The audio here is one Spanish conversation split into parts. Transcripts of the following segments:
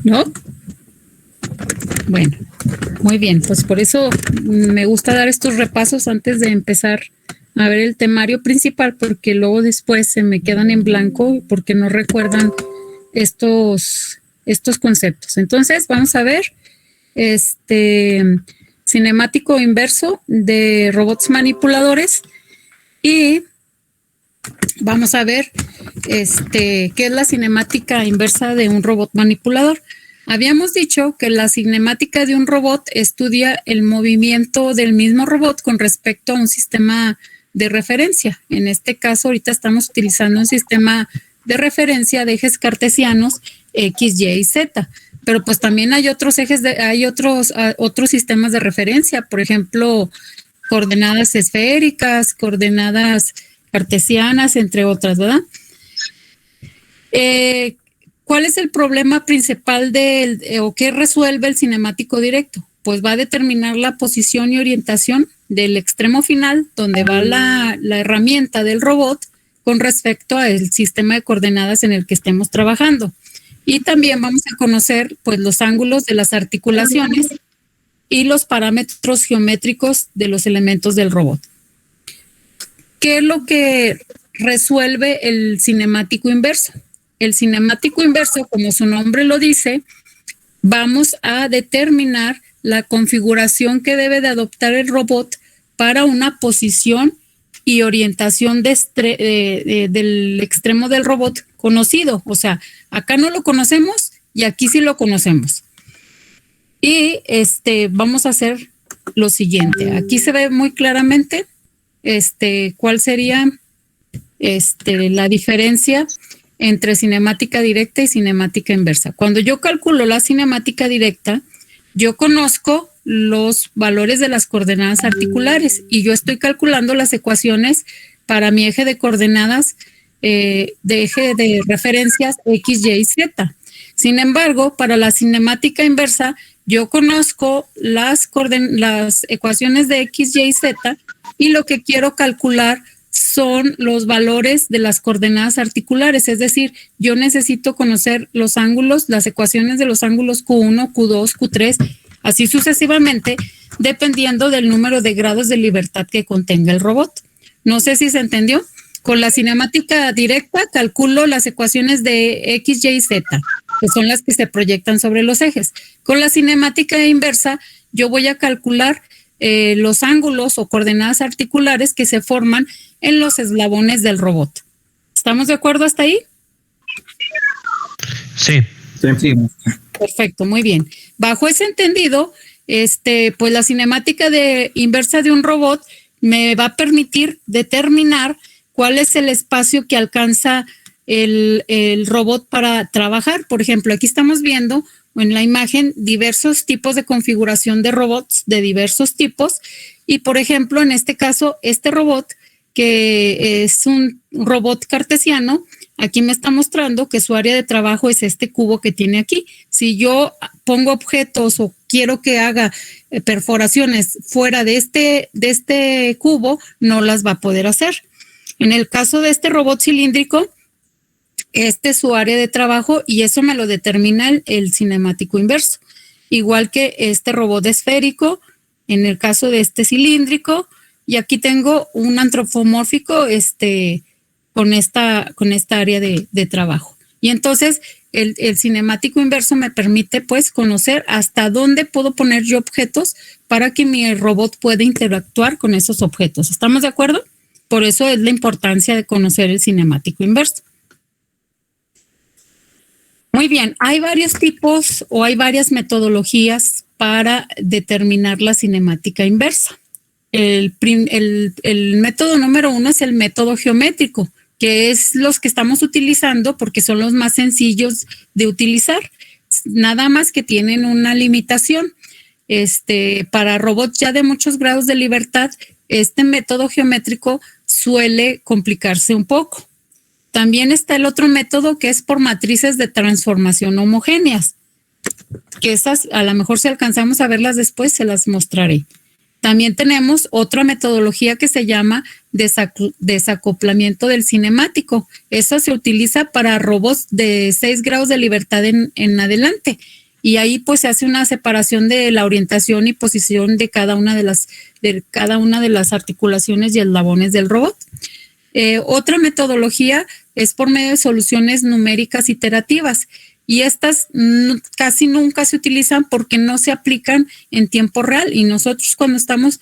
¿no? Bueno, muy bien, pues por eso me gusta dar estos repasos antes de empezar a ver el temario principal, porque luego después se me quedan en blanco porque no recuerdan estos conceptos. Entonces, vamos a ver cinemático inverso de robots manipuladores y vamos a ver qué es la cinemática inversa de un robot manipulador. Habíamos dicho que la cinemática de un robot estudia el movimiento del mismo robot con respecto a un sistema de referencia. En este caso, ahorita estamos utilizando un sistema de referencia de ejes cartesianos X, Y y Z. Pero pues también hay otros ejes, hay otros sistemas de referencia, por ejemplo, coordenadas esféricas, coordenadas cartesianas, entre otras, ¿verdad? ¿Cuál es el problema principal o qué resuelve el cinemático directo? Pues va a determinar la posición y orientación del extremo final, donde va la herramienta del robot con respecto al sistema de coordenadas en el que estemos trabajando. Y también vamos a conocer pues los ángulos de las articulaciones y los parámetros geométricos de los elementos del robot. ¿Qué es lo que resuelve el cinemático inverso? El cinemático inverso, como su nombre lo dice, vamos a determinar la configuración que debe de adoptar el robot para una posición y orientación del extremo del robot conocido. O sea, acá no lo conocemos y aquí sí lo conocemos. Y vamos a hacer lo siguiente. Aquí se ve muy claramente cuál sería la diferencia entre cinemática directa y cinemática inversa. Cuando yo calculo la cinemática directa, yo conozco los valores de las coordenadas articulares y yo estoy calculando las ecuaciones para mi eje de coordenadas de eje de referencias X, Y y Z. Sin embargo, para la cinemática inversa, yo conozco las ecuaciones de X, Y y Z y lo que quiero calcular son los valores de las coordenadas articulares, es decir, yo necesito conocer los ángulos, las ecuaciones de los ángulos Q1, Q2, Q3, así sucesivamente, dependiendo del número de grados de libertad que contenga el robot. No sé si se entendió. Con la cinemática directa calculo las ecuaciones de X, Y y Z, que son las que se proyectan sobre los ejes. Con la cinemática inversa, yo voy a calcular los ángulos o coordenadas articulares que se forman en los eslabones del robot. ¿Estamos de acuerdo hasta ahí? Sí. Sí. Perfecto, muy bien. Bajo ese entendido, pues la cinemática inversa de un robot me va a permitir determinar cuál es el espacio que alcanza el robot para trabajar. Por ejemplo, aquí estamos viendo en la imagen diversos tipos de configuración de robots de diversos tipos y, por ejemplo, en este caso, este robot que es un robot cartesiano, aquí me está mostrando que su área de trabajo es este cubo que tiene aquí. Si yo pongo objetos o quiero que haga perforaciones fuera de este cubo, no las va a poder hacer. En el caso de este robot cilíndrico, este es su área de trabajo y eso me lo determina el cinemático inverso. Igual que este robot esférico, en el caso de este cilíndrico, y aquí tengo un antropomórfico con esta área de trabajo. Y entonces el cinemático inverso me permite pues conocer hasta dónde puedo poner yo objetos para que mi robot pueda interactuar con esos objetos. ¿Estamos de acuerdo? Por eso es la importancia de conocer el cinemático inverso. Muy bien, hay varios tipos o hay varias metodologías para determinar la cinemática inversa. El método número 1 es el método geométrico, que es los que estamos utilizando porque son los más sencillos de utilizar, nada más que tienen una limitación. Para robots ya de muchos grados de libertad, este método geométrico suele complicarse un poco. También está el otro método que es por matrices de transformación homogéneas, que esas a lo mejor si alcanzamos a verlas después se las mostraré. También tenemos otra metodología que se llama desacoplamiento del cinemático. Esa se utiliza para robots de 6 grados de libertad en adelante. Y ahí pues se hace una separación de la orientación y posición de cada una de las articulaciones y eslabones del robot. Otra metodología es por medio de soluciones numéricas iterativas. Y estas casi nunca se utilizan porque no se aplican en tiempo real. Y nosotros cuando estamos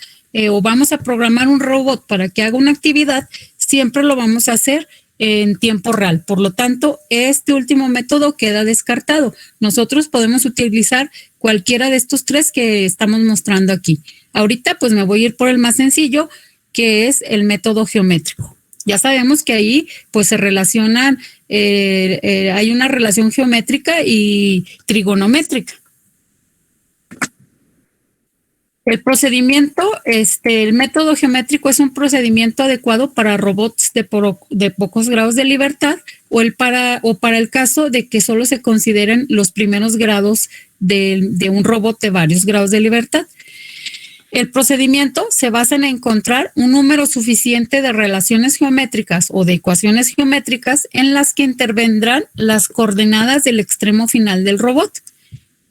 o vamos a programar un robot para que haga una actividad, siempre lo vamos a hacer en tiempo real. Por lo tanto, este último método queda descartado. Nosotros podemos utilizar cualquiera de estos 3 que estamos mostrando aquí. Ahorita pues me voy a ir por el más sencillo, que es el método geométrico. Ya sabemos que ahí pues se relacionan, hay una relación geométrica y trigonométrica. El procedimiento, el método geométrico es un procedimiento adecuado para robots de pocos grados de libertad o para el caso de que solo se consideren los primeros grados de un robot de varios grados de libertad. El procedimiento se basa en encontrar un número suficiente de relaciones geométricas o de ecuaciones geométricas en las que intervendrán las coordenadas del extremo final del robot,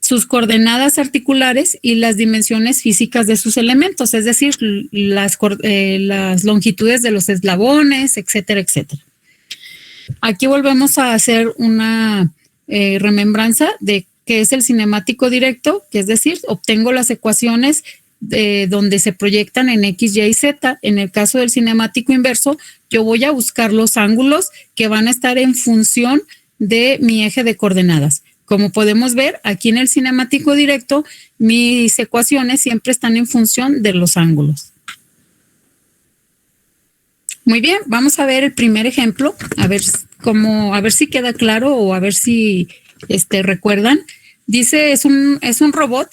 sus coordenadas articulares y las dimensiones físicas de sus elementos, es decir, las longitudes de los eslabones, etcétera, etcétera. Aquí volvemos a hacer una remembranza de qué es el cinemático directo, que es decir, obtengo las ecuaciones donde se proyectan en X, Y y Z. En el caso del cinemático inverso, yo voy a buscar los ángulos que van a estar en función de mi eje de coordenadas. Como podemos ver, aquí en el cinemático directo, mis ecuaciones siempre están en función de los ángulos. Muy bien, vamos a ver el primer ejemplo, a ver si queda claro o a ver si recuerdan. Dice, es un robot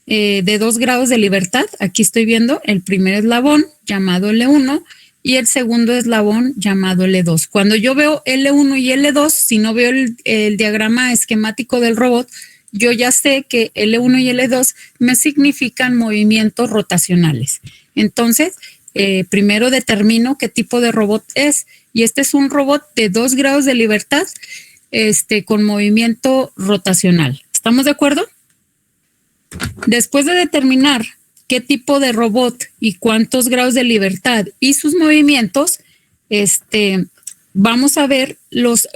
de 2 grados de libertad. Aquí estoy viendo el primer eslabón llamado L1 y el segundo eslabón llamado L2. Cuando yo veo L1 y L2, si no veo el diagrama esquemático del robot, yo ya sé que L1 y L2 me significan movimientos rotacionales. Entonces, primero determino qué tipo de robot es. Y este es un robot de 2 grados de libertad con movimiento rotacional. ¿Estamos de acuerdo? Después de determinar qué tipo de robot y cuántos grados de libertad y sus movimientos, vamos a ver los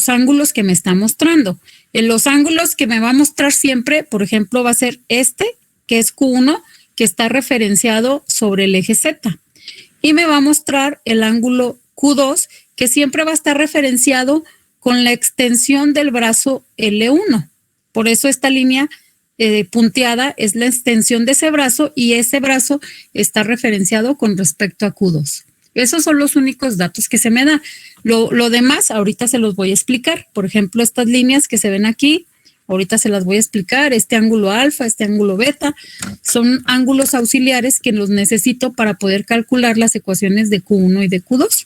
ángulos que me está mostrando. En los ángulos que me va a mostrar siempre, por ejemplo, va a ser que es Q1, que está referenciado sobre el eje Z. Y me va a mostrar el ángulo Q2, que siempre va a estar referenciado con la extensión del brazo L1. Por eso esta línea punteada es la extensión de ese brazo y ese brazo está referenciado con respecto a Q2. Esos son los únicos datos que se me da. Lo demás, ahorita se los voy a explicar. Por ejemplo, estas líneas que se ven aquí, ahorita se las voy a explicar. Este ángulo alfa, este ángulo beta, son ángulos auxiliares que los necesito para poder calcular las ecuaciones de Q1 y de Q2.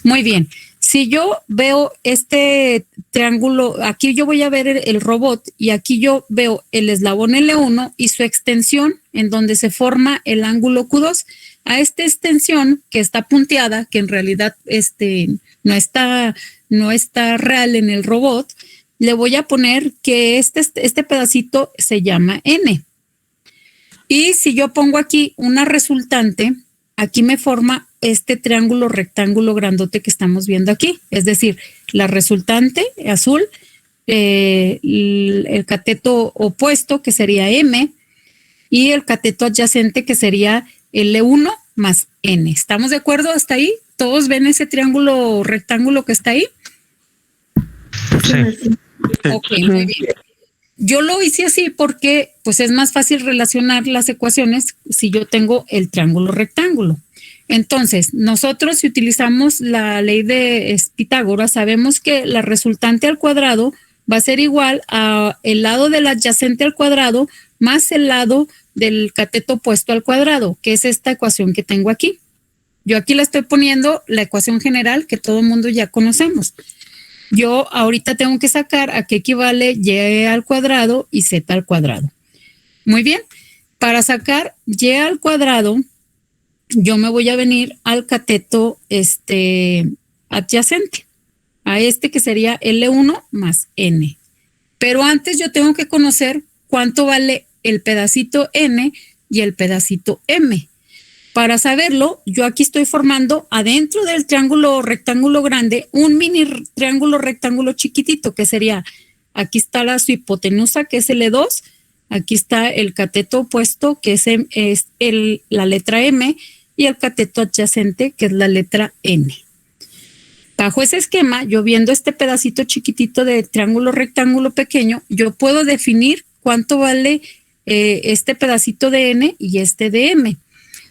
Muy bien. Si yo veo este triángulo, aquí yo voy a ver el robot y aquí yo veo el eslabón L1 y su extensión en donde se forma el ángulo Q2. A esta extensión que está punteada, que en realidad no está real en el robot, le voy a poner que este pedacito se llama N. Y si yo pongo aquí una resultante, aquí me forma este triángulo rectángulo grandote que estamos viendo aquí. Es decir, la resultante azul, el cateto opuesto que sería M y el cateto adyacente que sería L1 más N. ¿Estamos de acuerdo hasta ahí? ¿Todos ven ese triángulo rectángulo que está ahí? Sí. Ok, muy bien. Yo lo hice así porque pues es más fácil relacionar las ecuaciones si yo tengo el triángulo rectángulo. Entonces, nosotros si utilizamos la ley de Pitágoras, sabemos que la resultante al cuadrado va a ser igual a el lado del adyacente al cuadrado más el lado del cateto opuesto al cuadrado, que es esta ecuación que tengo aquí. Yo aquí la estoy poniendo la ecuación general que todo el mundo ya conocemos. Yo ahorita tengo que sacar a qué equivale y al cuadrado y z al cuadrado. Muy bien. Para sacar y al cuadrado, yo me voy a venir al cateto adyacente, a este que sería L1 más N. Pero antes yo tengo que conocer cuánto vale el pedacito N y el pedacito M. Para saberlo, yo aquí estoy formando adentro del triángulo rectángulo grande un mini triángulo rectángulo chiquitito, que sería, aquí está su hipotenusa, que es L2, aquí está el cateto opuesto, que es la letra M, y el cateto adyacente, que es la letra N. Bajo ese esquema, yo viendo este pedacito chiquitito de triángulo rectángulo pequeño, yo puedo definir cuánto vale este pedacito de N y este de M.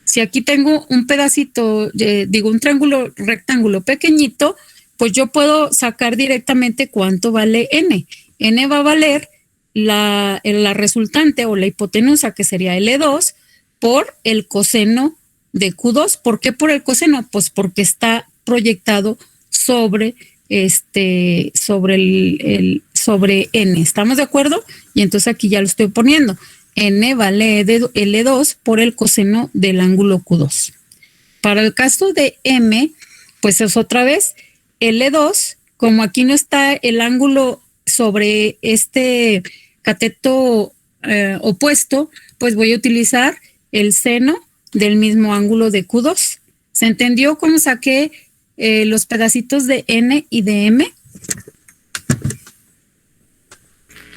Si aquí tengo un pedacito, un triángulo rectángulo pequeñito, pues yo puedo sacar directamente cuánto vale N. N va a valer la resultante o la hipotenusa, que sería L2, por el coseno de Q2. ¿Por qué por el coseno? Pues porque está proyectado sobre N. ¿Estamos de acuerdo? Y entonces aquí ya lo estoy poniendo. N vale L2 por el coseno del ángulo Q2. Para el caso de M, pues es otra vez L2, como aquí no está el ángulo sobre este cateto opuesto, pues voy a utilizar el seno del mismo ángulo de Q2. ¿Se entendió cómo saqué los pedacitos de N y de M?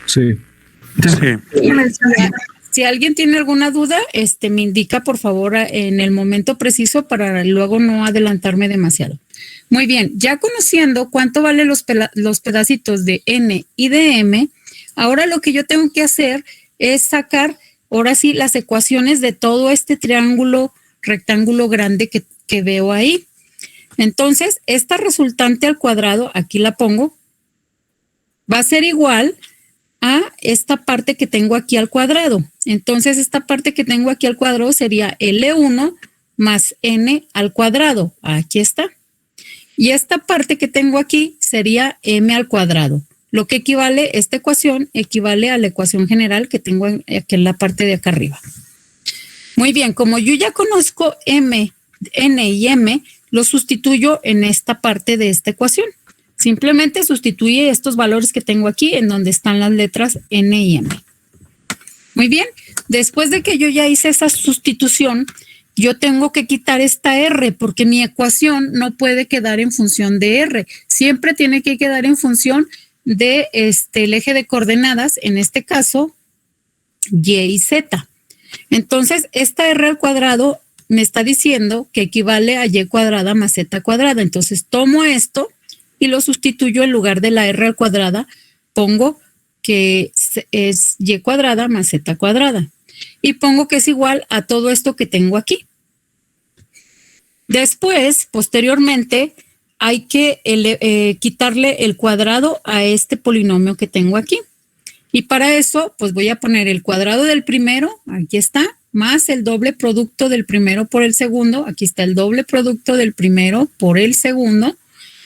Sí. Sí. Si alguien tiene alguna duda, me indica por favor en el momento preciso para luego no adelantarme demasiado. Muy bien, ya conociendo cuánto valen los pedacitos de N y de M, ahora lo que yo tengo que hacer es sacar, ahora sí, las ecuaciones de todo este triángulo rectángulo grande que veo ahí. Entonces, esta resultante al cuadrado, aquí la pongo, va a ser igual a esta parte que tengo aquí al cuadrado. Entonces, esta parte que tengo aquí al cuadrado sería L1 más N al cuadrado. Aquí está. Y esta parte que tengo aquí sería M al cuadrado. Lo que equivale, esta ecuación equivale a la ecuación general que tengo aquí en la parte de acá arriba. Muy bien, como yo ya conozco M, N y M, lo sustituyo en esta parte de esta ecuación. Simplemente sustituye estos valores que tengo aquí en donde están las letras N y M. Muy bien, después de que yo ya hice esa sustitución, yo tengo que quitar esta R porque mi ecuación no puede quedar en función de R. Siempre tiene que quedar en función de el eje de coordenadas, en este caso, Y y Z. Entonces, esta R al cuadrado me está diciendo que equivale a Y cuadrada más Z cuadrada. Entonces, tomo esto y lo sustituyo en lugar de la R al cuadrada, pongo que es Y cuadrada más Z cuadrada. Y pongo que es igual a todo esto que tengo aquí. Después, posteriormente, hay que quitarle el cuadrado a este polinomio que tengo aquí. Y para eso, pues voy a poner el cuadrado del primero, aquí está, más el doble producto del primero por el segundo, aquí está el doble producto del primero por el segundo,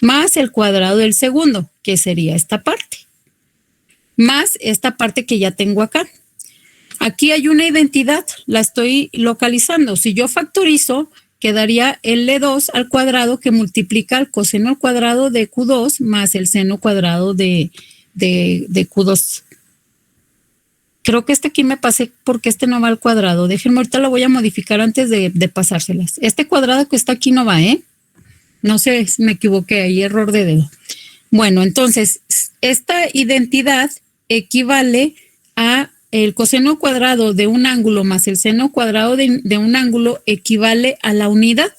más el cuadrado del segundo, que sería esta parte, más esta parte que ya tengo acá. Aquí hay una identidad, la estoy localizando. Si yo factorizo, quedaría L2 al cuadrado que multiplica el coseno al cuadrado de Q2 más el seno cuadrado de Q2. Creo que aquí me pasé porque no va al cuadrado. Déjenme, ahorita lo voy a modificar antes de pasárselas. Este cuadrado que está aquí no va, ¿eh? No sé, me equivoqué, hay error de dedo. Bueno, entonces, esta identidad equivale a el coseno cuadrado de un ángulo más el seno cuadrado de un ángulo equivale a la unidad.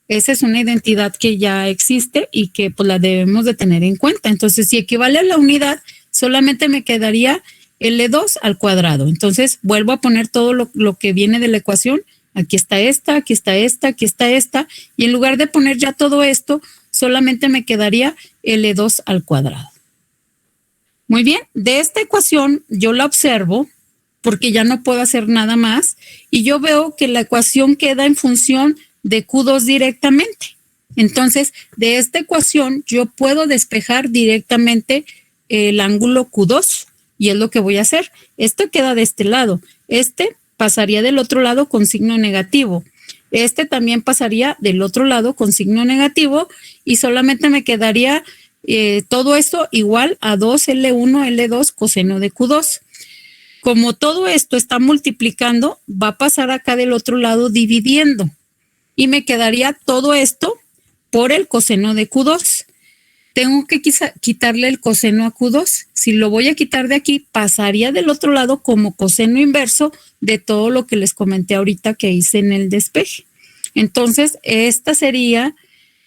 Esa es una identidad que ya existe y que pues la debemos de tener en cuenta. Entonces, si equivale a la unidad, solamente me quedaría L2 al cuadrado. Entonces, vuelvo a poner todo lo que viene de la ecuación. Aquí está esta, aquí está esta, aquí está esta. Y en lugar de poner ya todo esto, solamente me quedaría L2 al cuadrado. Muy bien, de esta ecuación yo la observo porque ya no puedo hacer nada más y yo veo que la ecuación queda en función de Q2 directamente. Entonces, de esta ecuación yo puedo despejar directamente el ángulo Q2 y es lo que voy a hacer. Esto queda de este lado, pasaría del otro lado con signo negativo. Este también pasaría del otro lado con signo negativo y solamente me quedaría todo esto igual a 2L1, L2 coseno de Q2. Como todo esto está multiplicando, va a pasar acá del otro lado dividiendo y me quedaría todo esto por el coseno de Q2. Tengo que quitarle el coseno a Q2. Si lo voy a quitar de aquí, pasaría del otro lado como coseno inverso de todo lo que les comenté ahorita que hice en el despeje. Entonces, esta sería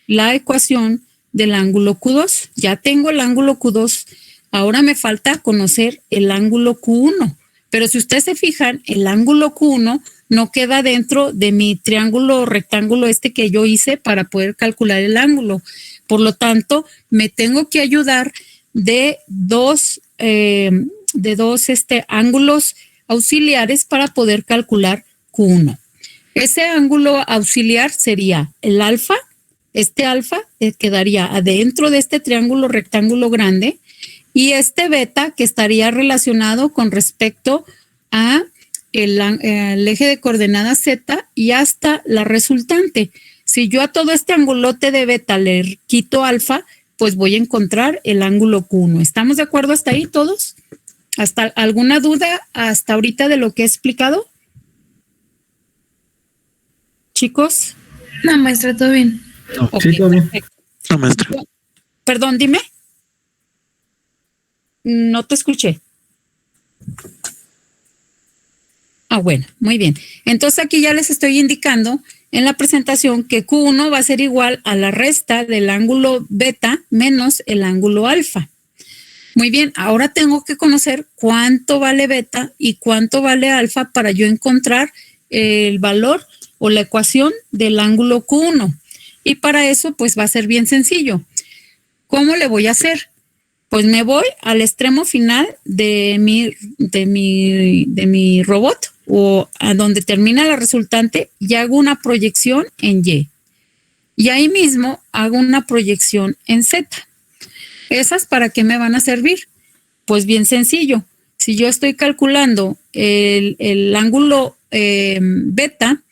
la ecuación del ángulo Q2. Ya tengo el ángulo Q2. Ahora me falta conocer el ángulo Q1. Pero si ustedes se fijan, el ángulo Q1 no queda dentro de mi triángulo rectángulo que yo hice para poder calcular el ángulo. Por lo tanto, me tengo que ayudar de dos ángulos auxiliares para poder calcular Q1. Ese ángulo auxiliar sería el alfa. Este alfa quedaría adentro de este triángulo rectángulo grande y este beta que estaría relacionado con respecto a el eje de coordenadas Z y hasta la resultante. Si yo a todo este angulote de beta le quito alfa, pues voy a encontrar el ángulo Q1. ¿Estamos de acuerdo hasta ahí todos? ¿Hasta alguna duda hasta ahorita de lo que he explicado? Chicos. No, maestra, todo bien. No, Okay, sí, todo bien. perfecto. No, maestra. Perdón, dime. No te escuché. Bueno, muy bien. Entonces aquí ya les estoy indicando en la presentación que Q1 va a ser igual a la resta del ángulo beta menos el ángulo alfa. Muy bien, ahora tengo que conocer cuánto vale beta y cuánto vale alfa para yo encontrar el valor o la ecuación del ángulo Q1. Y para eso, pues va a ser bien sencillo. ¿Cómo le voy a hacer? Pues me voy al extremo final de mi robot o a donde termina la resultante y hago una proyección en Y. Y ahí mismo hago una proyección en Z. ¿Esas para qué me van a servir? Pues bien sencillo. Si yo estoy calculando el ángulo beta,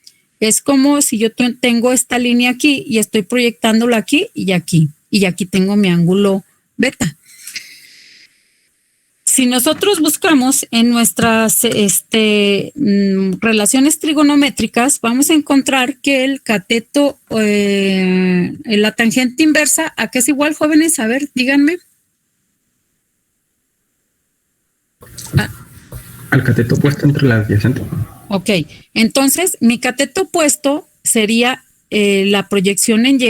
es como si yo tengo esta línea aquí y estoy proyectándolo aquí y aquí. Y aquí tengo mi ángulo beta. Si nosotros buscamos en nuestras relaciones trigonométricas, vamos a encontrar que el cateto, la tangente inversa, ¿a qué es igual, jóvenes? A ver, díganme. Al cateto opuesto entre la adyacente. Ok, entonces mi cateto opuesto sería la proyección en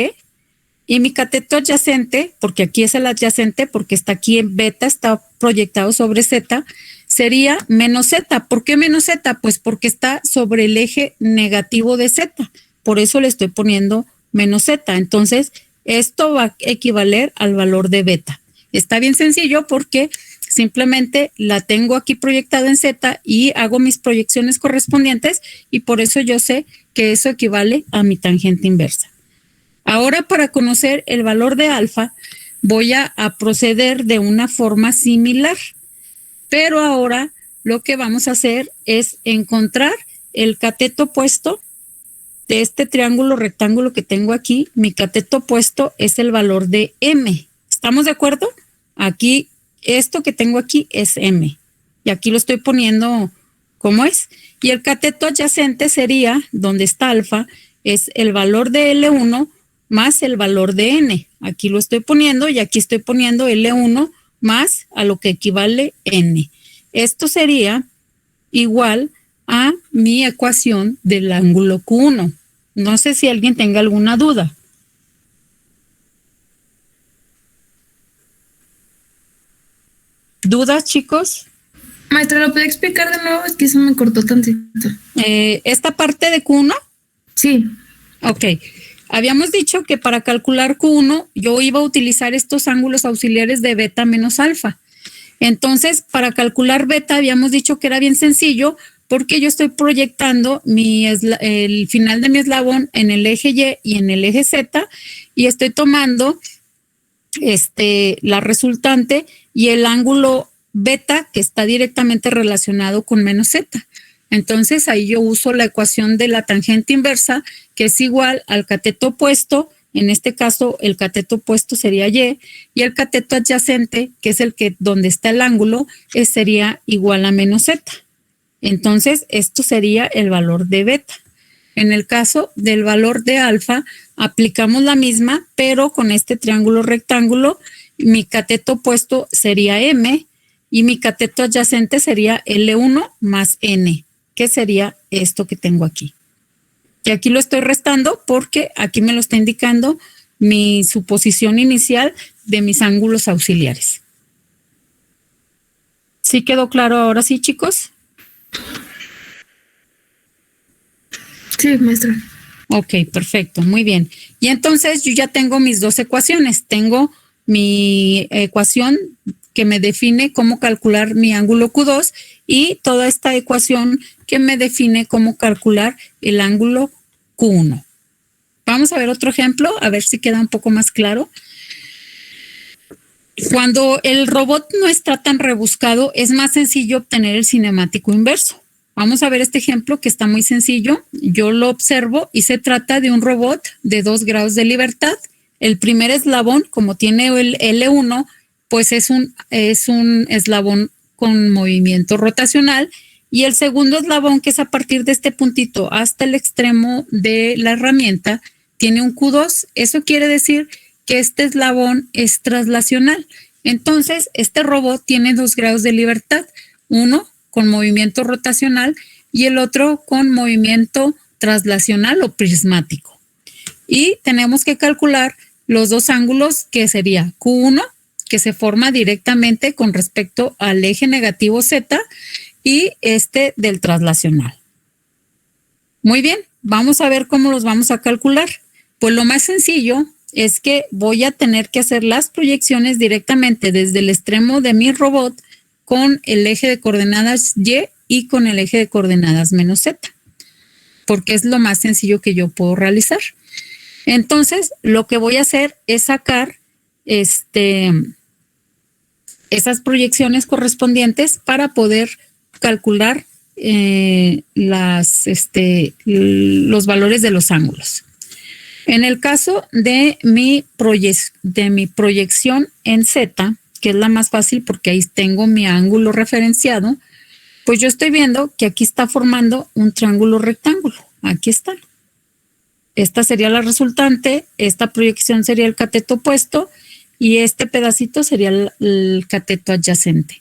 Y mi cateto adyacente, porque aquí es el adyacente, porque está aquí en beta, está proyectado sobre Z, sería menos Z. ¿Por qué menos Z? Pues porque está sobre el eje negativo de Z. Por eso le estoy poniendo menos Z. Entonces, esto va a equivaler al valor de beta. Está bien sencillo porque simplemente la tengo aquí proyectada en Z y hago mis proyecciones correspondientes y por eso yo sé que eso equivale a mi tangente inversa. Ahora, para conocer el valor de alfa, voy a proceder de una forma similar. Pero ahora lo que vamos a hacer es encontrar el cateto opuesto de este triángulo rectángulo que tengo aquí. Mi cateto opuesto es el valor de M. ¿Estamos de acuerdo? Aquí, esto que tengo aquí es M. Y aquí lo estoy poniendo como es. Y el cateto adyacente sería, donde está alfa, es el valor de L1 más el valor de N. Aquí lo estoy poniendo y aquí estoy poniendo L1 más a lo que equivale N. Esto sería igual a mi ecuación del ángulo Q1. No sé si alguien tenga alguna duda. ¿Dudas, chicos? Maestra, ¿lo puede explicar de nuevo? Es que eso me cortó tantito. ¿Esta parte de Q1? Sí. Ok. Habíamos dicho que para calcular Q1 yo iba a utilizar estos ángulos auxiliares de beta menos alfa. Entonces, para calcular beta habíamos dicho que era bien sencillo porque yo estoy proyectando el final de mi eslabón en el eje Y y en el eje Z y estoy tomando la resultante y el ángulo beta que está directamente relacionado con menos Z. Entonces ahí yo uso la ecuación de la tangente inversa, que es igual al cateto opuesto. En este caso, el cateto opuesto sería Y, y el cateto adyacente, que es el que donde está el ángulo, sería igual a menos Z. Entonces, esto sería el valor de beta. En el caso del valor de alfa, aplicamos la misma, pero con este triángulo rectángulo, mi cateto opuesto sería M y mi cateto adyacente sería L1 más N, que sería esto que tengo aquí. Y aquí lo estoy restando porque aquí me lo está indicando mi suposición inicial de mis ángulos auxiliares. ¿Sí quedó claro ahora sí, chicos? Sí, maestra. Ok, perfecto, muy bien. Y entonces yo ya tengo mis dos ecuaciones. Tengo mi ecuación que me define cómo calcular mi ángulo Q2 y toda esta ecuación que me define cómo calcular el ángulo Q1. Vamos a ver otro ejemplo, a ver si queda un poco más claro. Cuando el robot no está tan rebuscado, es más sencillo obtener el cinemático inverso. Vamos a ver este ejemplo que está muy sencillo. Yo lo observo y se trata de un robot de 2 grados de libertad. El primer eslabón, como tiene el L1, pues es un eslabón con movimiento rotacional. Y el segundo eslabón, que es a partir de este puntito hasta el extremo de la herramienta, tiene un Q2. Eso quiere decir que este eslabón es traslacional. Entonces, este robot tiene 2 grados de libertad. Uno con movimiento rotacional y el otro con movimiento traslacional o prismático. Y tenemos que calcular los dos ángulos, que sería Q1, que se forma directamente con respecto al eje negativo Z, y este del traslacional. Muy bien, vamos a ver cómo los vamos a calcular. Pues lo más sencillo es que voy a tener que hacer las proyecciones directamente desde el extremo de mi robot con el eje de coordenadas Y con el eje de coordenadas menos Z, porque es lo más sencillo que yo puedo realizar. Entonces, lo que voy a hacer es sacar esas proyecciones correspondientes para poder calcular los valores de los ángulos. En el caso de mi proyección en Z, que es la más fácil porque ahí tengo mi ángulo referenciado, pues yo estoy viendo que aquí está formando un triángulo rectángulo. Aquí está. Esta sería la resultante, esta proyección sería el cateto opuesto y este pedacito sería el cateto adyacente.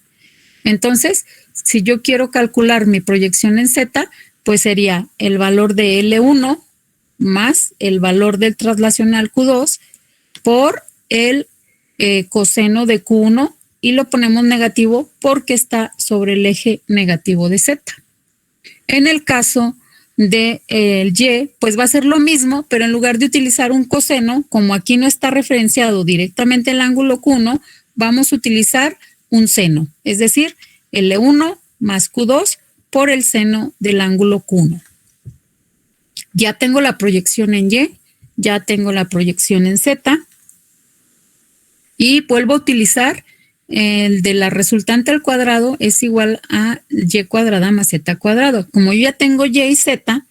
Entonces, si yo quiero calcular mi proyección en Z, pues sería el valor de L1 más el valor del traslacional Q2 por el coseno de Q1 y lo ponemos negativo porque está sobre el eje negativo de Z. En el caso del Y, pues va a ser lo mismo, pero en lugar de utilizar un coseno, como aquí no está referenciado directamente el ángulo Q1, vamos a utilizar un seno, es decir, L1 más Q2 por el seno del ángulo Q1. Ya tengo la proyección en Y, ya tengo la proyección en Z y vuelvo a utilizar el de la resultante al cuadrado es igual a Y cuadrada más Z cuadrado. Como yo ya tengo Y y Z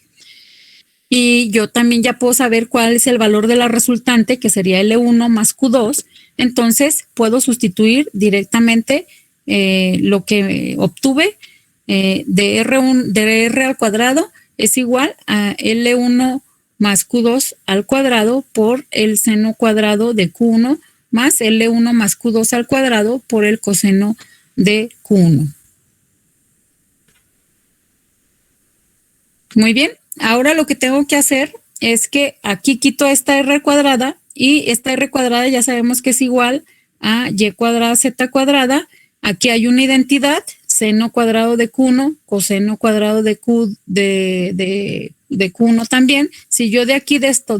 y yo también ya puedo saber cuál es el valor de la resultante, que sería L1 más Q2, entonces puedo sustituir directamente lo que obtuve de R al cuadrado es igual a L1 más Q2 al cuadrado por el seno cuadrado de Q1 más L1 más Q2 al cuadrado por el coseno de Q1. Muy bien, ahora lo que tengo que hacer es que aquí quito esta R cuadrada y esta R cuadrada ya sabemos que es igual a Y cuadrada Z cuadrada. Aquí hay una identidad, seno cuadrado de Q1, coseno cuadrado de Q1 también. Si yo de aquí de esto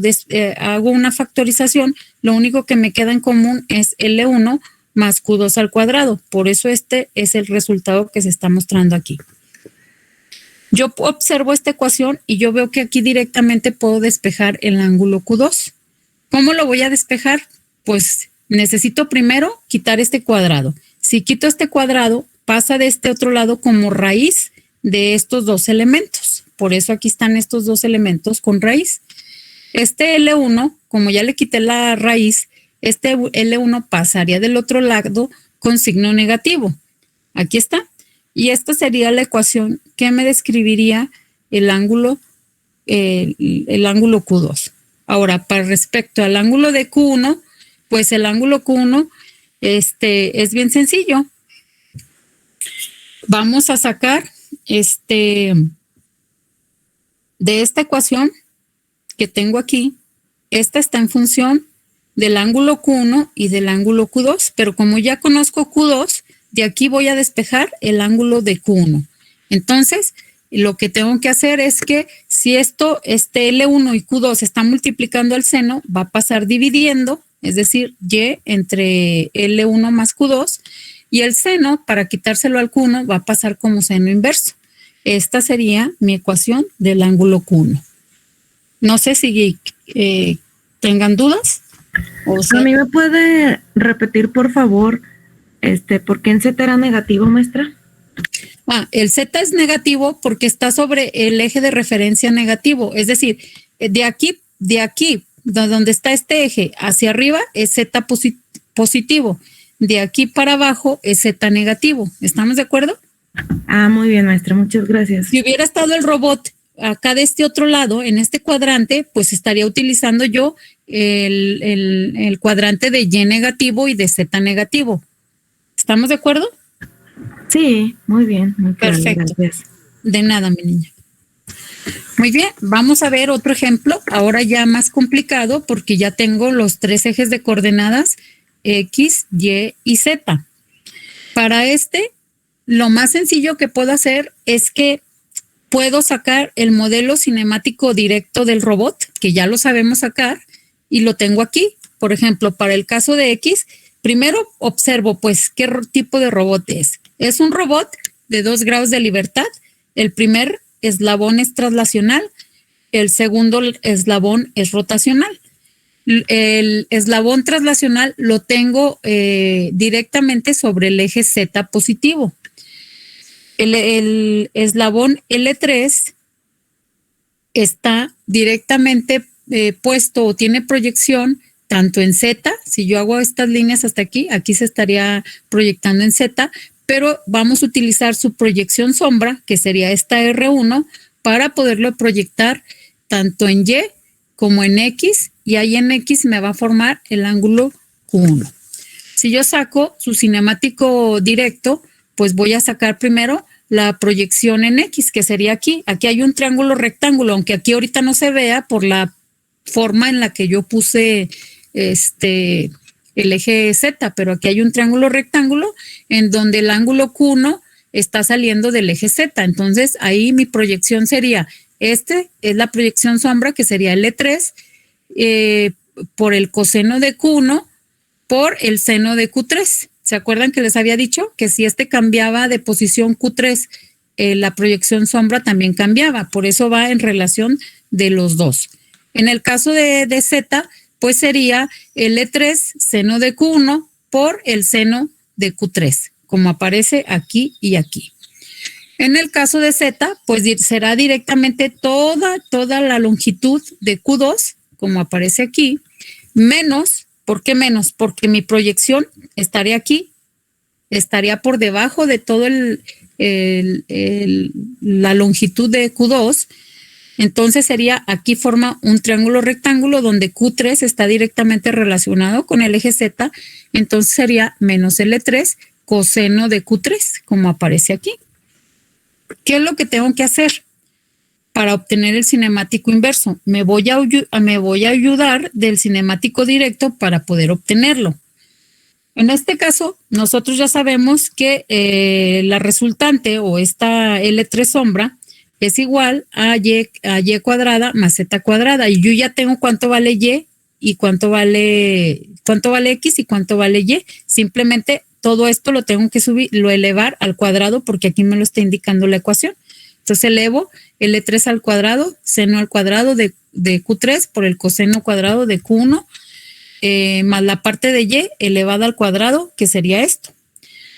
hago una factorización, lo único que me queda en común es L1 más Q2 al cuadrado. Por eso este es el resultado que se está mostrando aquí. Yo observo esta ecuación y yo veo que aquí directamente puedo despejar el ángulo Q2. ¿Cómo lo voy a despejar? Pues necesito primero quitar este cuadrado. Si quito este cuadrado, pasa de este otro lado como raíz de estos dos elementos. Por eso aquí están estos dos elementos con raíz. Este L1, como ya le quité la raíz, este L1 pasaría del otro lado con signo negativo. Aquí está. Y esta sería la ecuación que me describiría el ángulo Q2. Ahora, para respecto al ángulo de Q1, pues el ángulo Q1 es bien sencillo. Vamos a sacar de esta ecuación que tengo aquí, esta está en función del ángulo Q1 y del ángulo Q2, pero como ya conozco Q2, de aquí voy a despejar el ángulo de Q1. Entonces, lo que tengo que hacer es que si este L1 y Q2 están multiplicando al seno, va a pasar dividiendo, es decir, Y entre L1 más Q2, y el seno, para quitárselo al Q1, va a pasar como seno inverso. Esta sería mi ecuación del ángulo Q1. No sé si tengan dudas. O sea, ¿a mí me puede repetir, por favor, por qué en Z era negativo, maestra? El Z es negativo porque está sobre el eje de referencia negativo. Es decir, de aquí, donde está este eje, hacia arriba es Z positivo. De aquí para abajo es Z negativo. ¿Estamos de acuerdo? Muy bien, maestra. Muchas gracias. Si hubiera estado el robot acá de este otro lado, en este cuadrante, pues estaría utilizando yo el cuadrante de Y negativo y de Z negativo. ¿Estamos de acuerdo? Sí, muy bien. Muy claro, perfecto. Gracias. De nada, mi niña. Muy bien, vamos a ver otro ejemplo, ahora ya más complicado porque ya tengo los tres ejes de coordenadas X, Y y Z. Para lo más sencillo que puedo hacer es que puedo sacar el modelo cinemático directo del robot, que ya lo sabemos sacar, y lo tengo aquí. Por ejemplo, para el caso de X, primero observo, pues, qué tipo de robot es. Es un robot de 2 grados de libertad. El primer eslabón es traslacional, el segundo eslabón es rotacional. El eslabón traslacional lo tengo directamente sobre el eje Z positivo. El eslabón L3 está directamente puesto o tiene proyección tanto en Z, si yo hago estas líneas hasta aquí, aquí se estaría proyectando en Z, pero vamos a utilizar su proyección sombra, que sería esta R1, para poderlo proyectar tanto en Y como en X, y ahí en X me va a formar el ángulo Q1. Si yo saco su cinemático directo, pues voy a sacar primero la proyección en X, que sería aquí. Aquí hay un triángulo rectángulo, aunque aquí ahorita no se vea por la forma en la que yo puse el eje Z, pero aquí hay un triángulo rectángulo en donde el ángulo Q1 está saliendo del eje Z. Entonces, ahí mi proyección sería, es la proyección sombra, que sería L3, por el coseno de Q1 por el seno de Q3. ¿Se acuerdan que les había dicho que si cambiaba de posición Q3, la proyección sombra también cambiaba? Por eso va en relación de los dos. En el caso de Z, pues sería L3 seno de Q1 por el seno de Q3, como aparece aquí y aquí. En el caso de Z, pues será directamente toda la longitud de Q2, como aparece aquí, menos, ¿por qué menos? Porque mi proyección estaría aquí, estaría por debajo de todo la longitud de Q2. Entonces sería, aquí forma un triángulo rectángulo donde Q3 está directamente relacionado con el eje Z, entonces sería menos L3 coseno de Q3, como aparece aquí. ¿Qué es lo que tengo que hacer para obtener el cinemático inverso? Me voy a ayudar del cinemático directo para poder obtenerlo. En este caso, nosotros ya sabemos que la resultante o esta L3 sombra es igual a Y cuadrada más Z cuadrada. Y yo ya tengo cuánto vale Y y cuánto vale X y cuánto vale Y. Simplemente todo esto lo tengo que elevar al cuadrado porque aquí me lo está indicando la ecuación. Entonces elevo L3 al cuadrado, seno al cuadrado de Q3 por el coseno cuadrado de Q1, más la parte de Y elevada al cuadrado, que sería esto.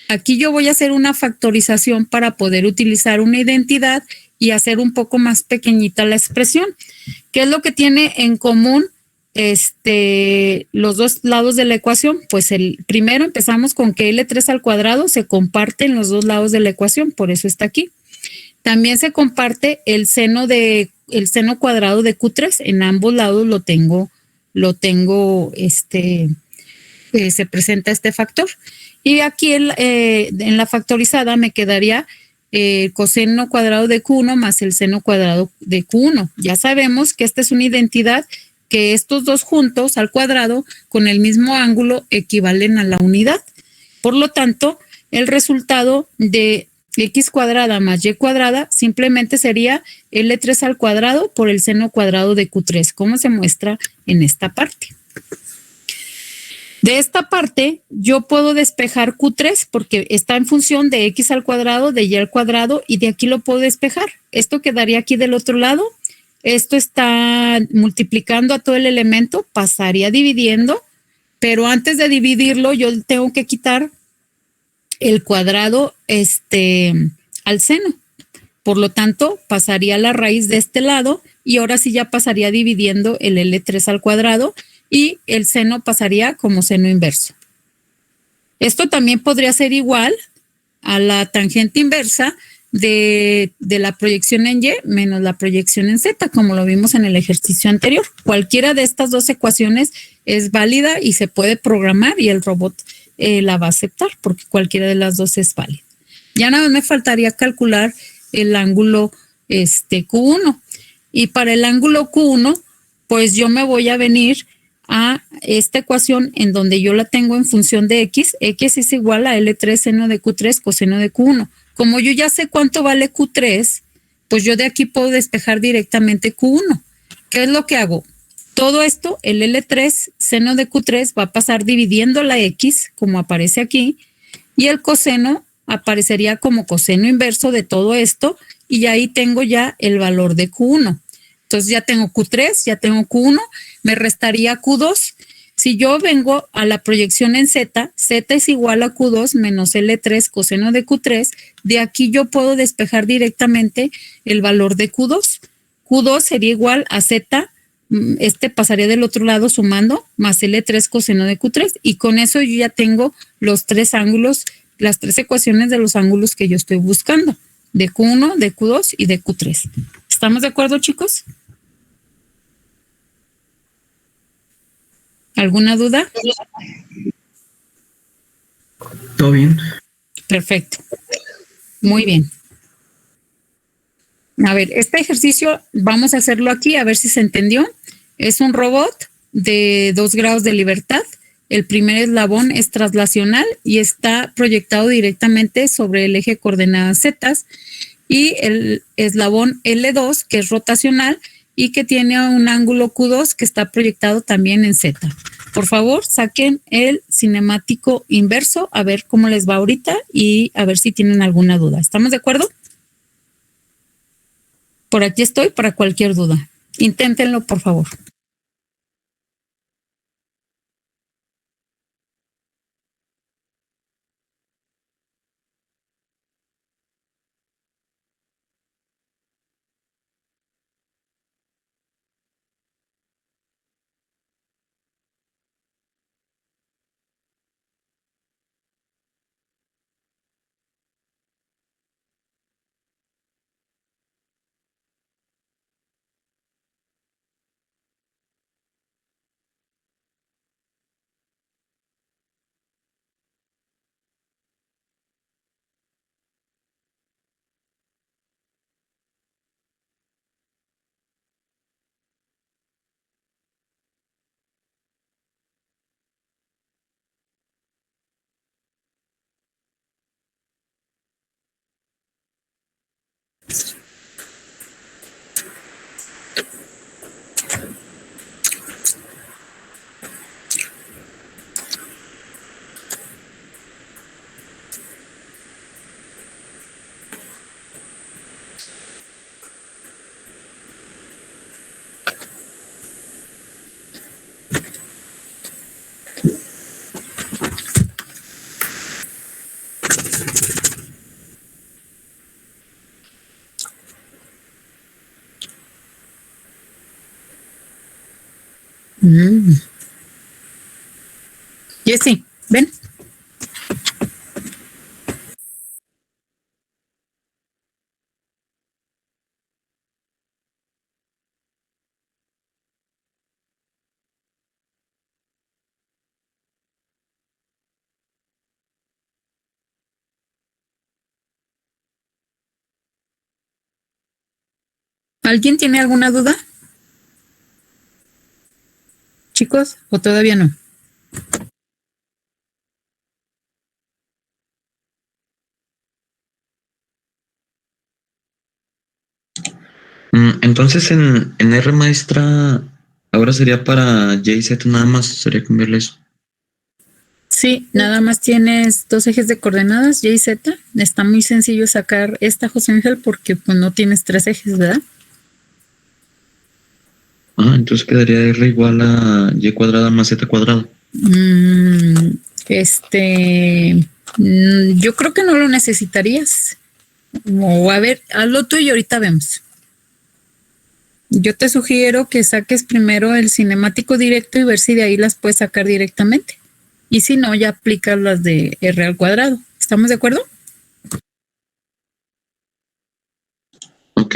Aquí yo voy a hacer una factorización para poder utilizar una identidad y hacer un poco más pequeñita la expresión. ¿Qué es lo que tiene en común los dos lados de la ecuación? Pues el primero empezamos con que L3 al cuadrado se comparte en los dos lados de la ecuación, por eso está aquí. También se comparte el seno cuadrado de Q3, en ambos lados se presenta este factor. Y aquí en la factorizada me quedaría el coseno cuadrado de Q1 más el seno cuadrado de Q1. Ya sabemos que esta es una identidad que estos dos juntos al cuadrado con el mismo ángulo equivalen a la unidad. Por lo tanto, el resultado de x cuadrada más y cuadrada simplemente sería L3 al cuadrado por el seno cuadrado de Q3, como se muestra en esta parte. De esta parte, yo puedo despejar Q3 porque está en función de x al cuadrado, de y al cuadrado, y de aquí lo puedo despejar. Esto quedaría aquí del otro lado. Esto está multiplicando a todo el elemento, pasaría dividiendo, pero antes de dividirlo yo tengo que quitar el cuadrado al seno. Por lo tanto, pasaría la raíz de este lado y ahora sí ya pasaría dividiendo el L3 al cuadrado y el seno pasaría como seno inverso. Esto también podría ser igual a la tangente inversa de la proyección en Y menos la proyección en Z, como lo vimos en el ejercicio anterior. Cualquiera de estas dos ecuaciones es válida y se puede programar y el robot la va a aceptar porque cualquiera de las dos es válida. Ya nada más me faltaría calcular el ángulo Q1. Y para el ángulo Q1, pues yo me voy a venir a esta ecuación en donde yo la tengo en función de x. X es igual a L3 seno de Q3 coseno de Q1. Como yo ya sé cuánto vale Q3, pues yo de aquí puedo despejar directamente Q1. ¿Qué es lo que hago? Todo esto, el L3 seno de Q3 va a pasar dividiendo la x, como aparece aquí, y el coseno aparecería como coseno inverso de todo esto, y ahí tengo ya el valor de Q1. Entonces ya tengo Q3, ya tengo Q1, me restaría Q2. Si yo vengo a la proyección en Z, Z es igual a Q2 menos L3 coseno de Q3. De aquí yo puedo despejar directamente el valor de Q2. Q2 sería igual a Z, pasaría del otro lado sumando, más L3 coseno de Q3. Y con eso yo ya tengo los tres ángulos, las tres ecuaciones de los ángulos que yo estoy buscando, de Q1, de Q2 y de Q3. ¿Estamos de acuerdo, chicos? ¿Alguna duda? ¿Todo bien? Perfecto. Muy bien. A ver, este ejercicio vamos a hacerlo aquí, a ver si se entendió. Es un robot de 2 grados de libertad. El primer eslabón es traslacional y está proyectado directamente sobre el eje coordenadas Z. Y el eslabón L2, que es rotacional y que tiene un ángulo Q2 que está proyectado también en Z. Por favor, saquen el cinemático inverso, a ver cómo les va ahorita y a ver si tienen alguna duda. ¿Estamos de acuerdo? Por aquí estoy para cualquier duda. Inténtenlo, por favor. Mm. Jessy, ven. ¿Alguien tiene alguna duda? Chicos, ¿o todavía no? Entonces en R maestra, ahora sería para JZ nada más, sería cambiarle eso. Sí, nada más tienes dos ejes de coordenadas, Y y Z. Está muy sencillo sacar esta, José Ángel, porque pues no tienes tres ejes, ¿verdad? Entonces quedaría R igual a Y cuadrada más Z cuadrada. Mm, yo creo que no lo necesitarías. O a ver, hazlo tú y ahorita vemos. Yo te sugiero que saques primero el cinemático directo y ver si de ahí las puedes sacar directamente. Y si no, ya aplicas las de R al cuadrado. ¿Estamos de acuerdo? Ok.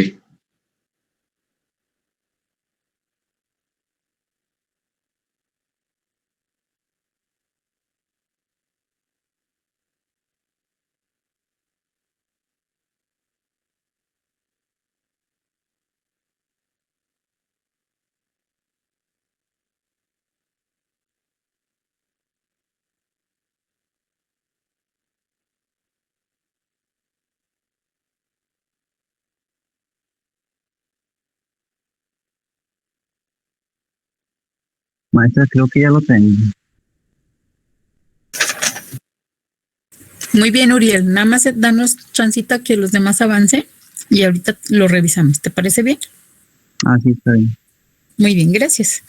Maestra, creo que ya lo tengo. Muy bien, Uriel. Nada más danos chancita que los demás avancen y ahorita lo revisamos. ¿Te parece bien? Ah, sí, está bien. Muy bien, gracias.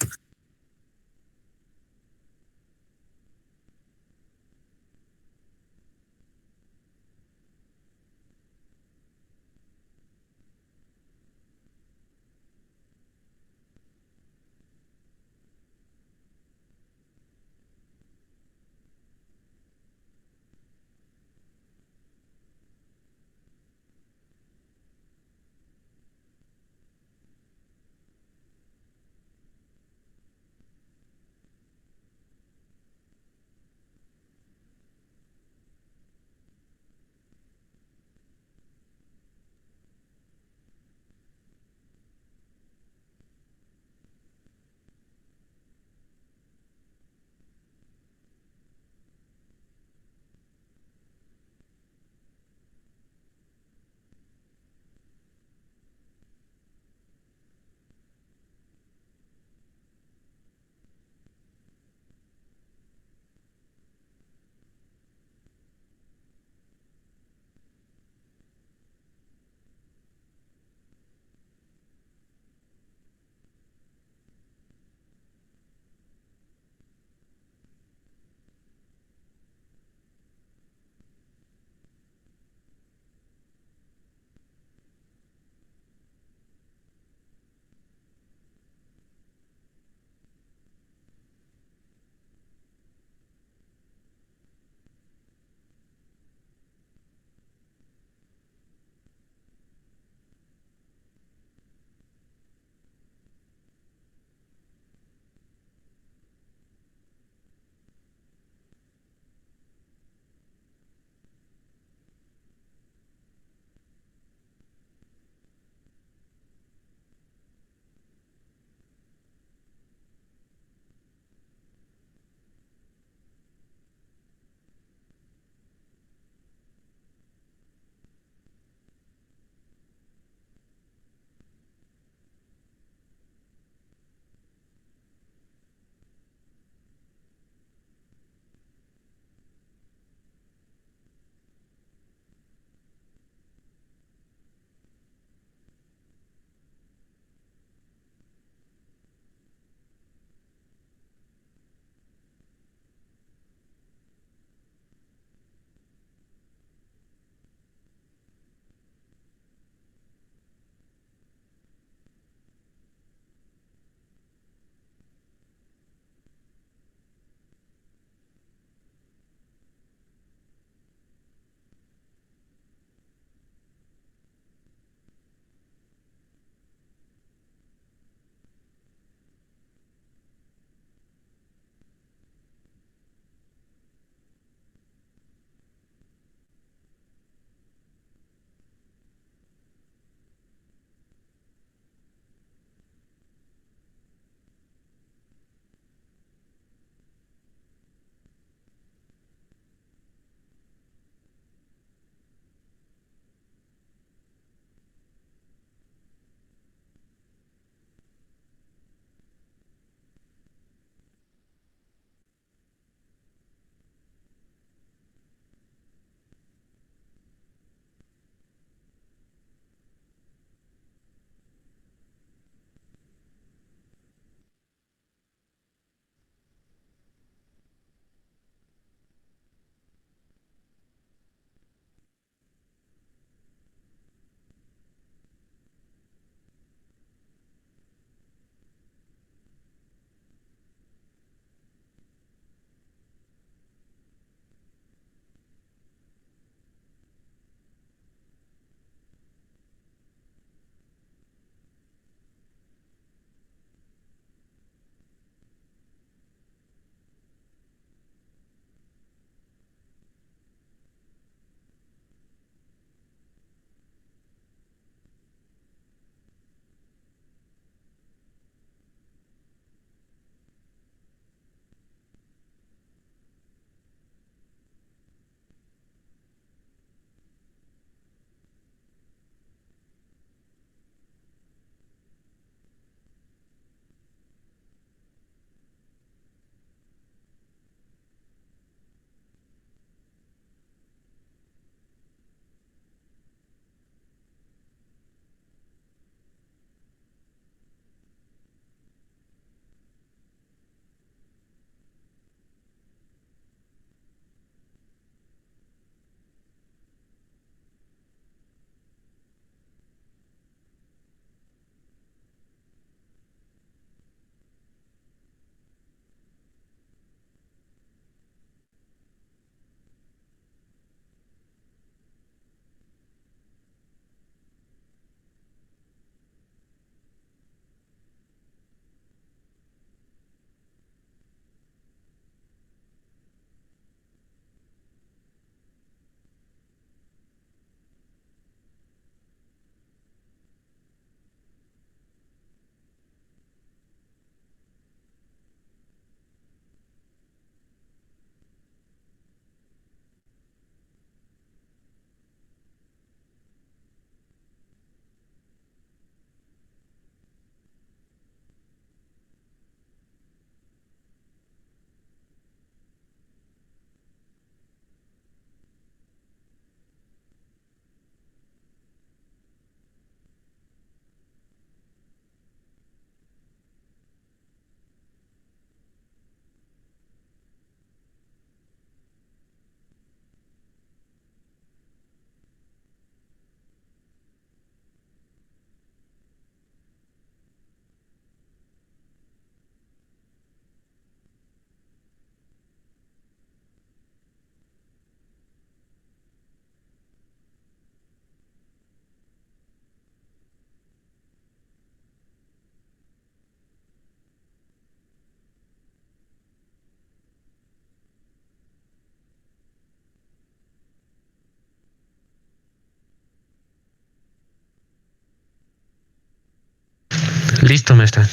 Listo, maestra.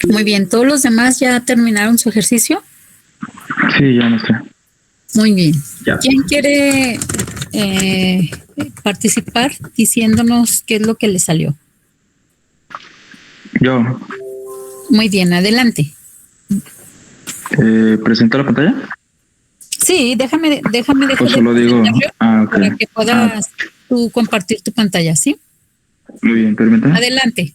Muy bien, ¿todos los demás ya terminaron su ejercicio? Sí, ya, maestra. Muy bien. Ya. ¿Quién quiere participar diciéndonos qué es lo que le salió? Yo, Muy bien, adelante. ¿presento la pantalla? Sí, déjame Pues solo digo, ok. para que puedas tú compartir tu pantalla, ¿sí? Muy bien, permítame. Adelante.